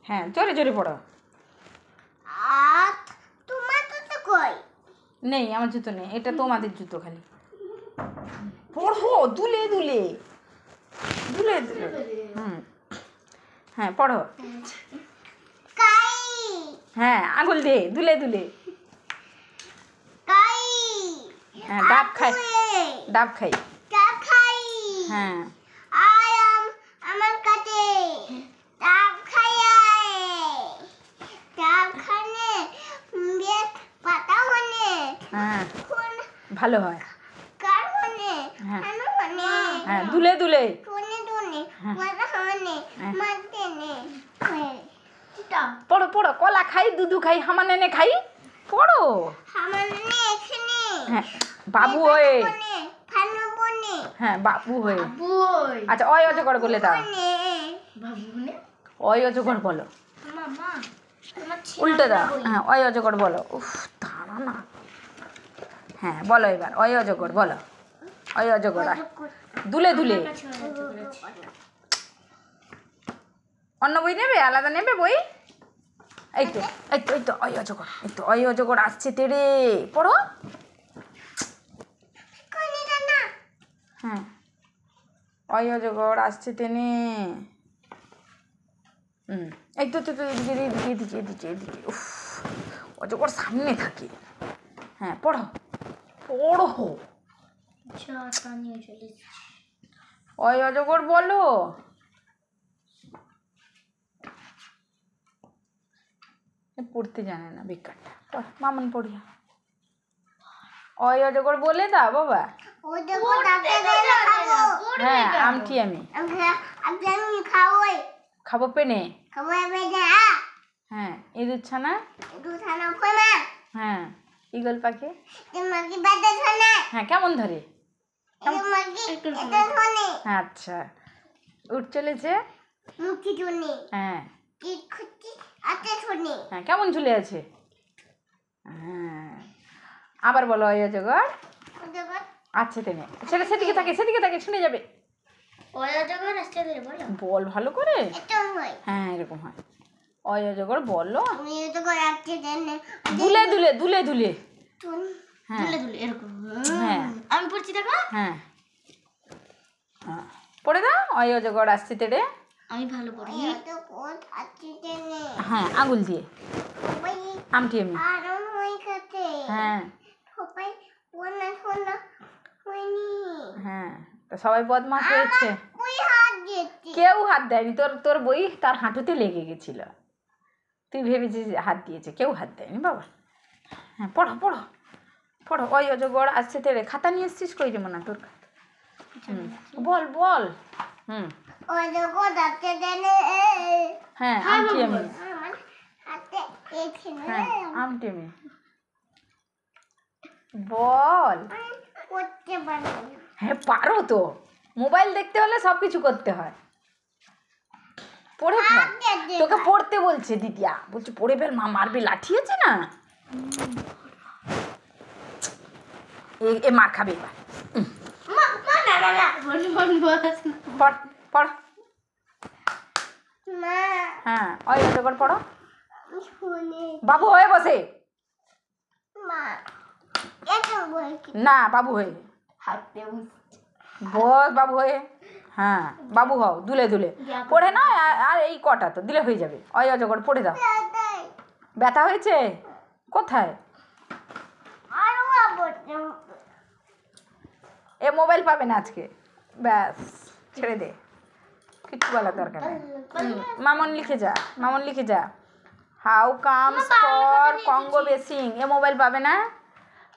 হ্যাঁ, জোরে জোরে পড়ো। তোমার জুতো কই? নেই, আমার জুতো নেই, এটা তোমাদের জুতো খালি। পড়ো দুলে দুলে দুলে দুলে। হ্যাঁ পড়ো। কাই হ্যাঁ, আঙুল দে দুলে দুলে। কাই হ্যাঁ, ডাব খাই, ডাব খাই। ডাব খাই। হ্যাঁ, আমার কাছে ডাব খাই। ডাব খানে বেশ পাতা হনে। হ্যাঁ, ভালো হয়। কার হনে? হ্যাঁ। হানো হনে। হ্যাঁ, দুলে দুলে। টুনে টুনে মাথা হনে মাথে নে। পড়ো পড়ো। কলা খাই, দুধু খাই, হামা নেনে খাই। পড়ো। হামানে এখানে। হ্যাঁ, বাবু হয়ে। ফানু বনে। হ্যাঁ, বাবু হয়ে। বই। আচ্ছা, অয় অজগর বলে দাও। বাবু বনে। অয় অজগর বলো। মামা তোমার উল্টে দাও। হ্যাঁ, অয় অজগর বলো। উফ, দাঁড়া না। হ্যাঁ, বলো এবার অয় অজগর বলো। অয় অজগর দুলে দুলে। অন্য বই নেবে? আলাদা নেবে বই? এই তো এই তো এই তো অয় অজগর, এই তো অয় অজগর আসছে তেরে। পড়ো। হ্যাঁ, অয় অজগর আসছে টেনে। এই তো তো এদিকে এদিকে এদিকে এদিকে এদিকে। উফ, অজগর সামনে থাকে। হ্যাঁ, পড়ো পড়ো। অয় অজগর বলো। পড়তে জানে না বেকারটা। মামন পড়িয়া। অয় অজগর বলে দাও বাবা। হ্যাঁ, আমটি আমি খাবো পেনে। হ্যাঁ, ইঁদুর ছানা। হ্যাঁ, ঈগল পাখি। হ্যাঁ, কেমন ধরে? আচ্ছা, উঠ চলেছে। হ্যাঁ হ্যাঁ, কেমন ঝুলে আছে? হ্যাঁ, আবার বলো অয় অজগর আচ্ছা তেনে। সেটা সেদিকে থাকে, সেদিকে থাকে, শুনে যাবে। বল ভালো করে। হ্যাঁ, এরকম হয়। অয় অজগর বলো। দুলে দুলে দুলে দুলে। হ্যাঁ হ্যাঁ, আমি পড়ছি দেখো। হ্যাঁ হ্যাঁ, পড়ে দাও। অয় অজগর আসছে তেড়ে। আমি ভালো পড়ি। হ্যাঁ, আঙুল দিয়ে আমটি আমি। হ্যাঁ হ্যাঁ, তো সবাই বদমাশ হয়েছে। কেউ হাত দেয়নি। তোর তোর বই তার হাঁটুতে লেগে গেছিল। তুই ভেবেছিস হাত দিয়েছে, কেউ হাত দেয়নি বাবা। হ্যাঁ, পড়ো পড়ো পড়ো। অয় অজগর আসছে তেড়ে। খাতা নিয়ে এসছিস কই? যেমন না তোর। বল বল। হ্যাঁ, আমটি আমি। হ্যাঁ, আমটি আমি। বল। হ্যাঁ, পারো তো। মোবাইল দেখতে হলে সব কিছু করতে হয়। পড়ে ফেল। তোকে পড়তে বলছে দিদিয়া, বলছে পড়ে ফেল, মা মারবে, লাঠি আছে না। এ মার খাবে এবার। পড় পড়। হ্যাঁ, অয় অজগর পড়ো। বাবু হয়ে বসে না, বাবু হয়ে বস। বাবু হয়ে। হ্যাঁ, বাবু হও দুলে দুলে। পড়ে না আর এই কটা তো দিলে হয়ে যাবে। অয় অজগর পড়ে দাও। ব্যথা হয়েছে কোথায়? এ মোবাইল পাবে না আজকে, ব্যাস ছেড়ে দে, কিচ্ছু বলার দরকার নেই। মামন লিখে যা, মামন লিখে যা। How comes for Congo basin. A mobile পাবে না।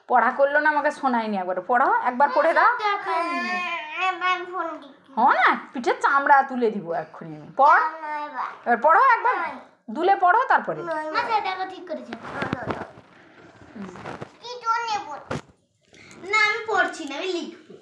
পড়া করলো না, আমাকে শোনায়নি। একবার পড়ো, একবার পড়ে দাও। হ্যাঁ না, পিঠের চামড়া তুলে দিব এক্ষুনি আমি। পড় এবার, পড়ো একবার দুলে পড়ো তারপরে। না আমি পড়ছি না, আমি লিখবো।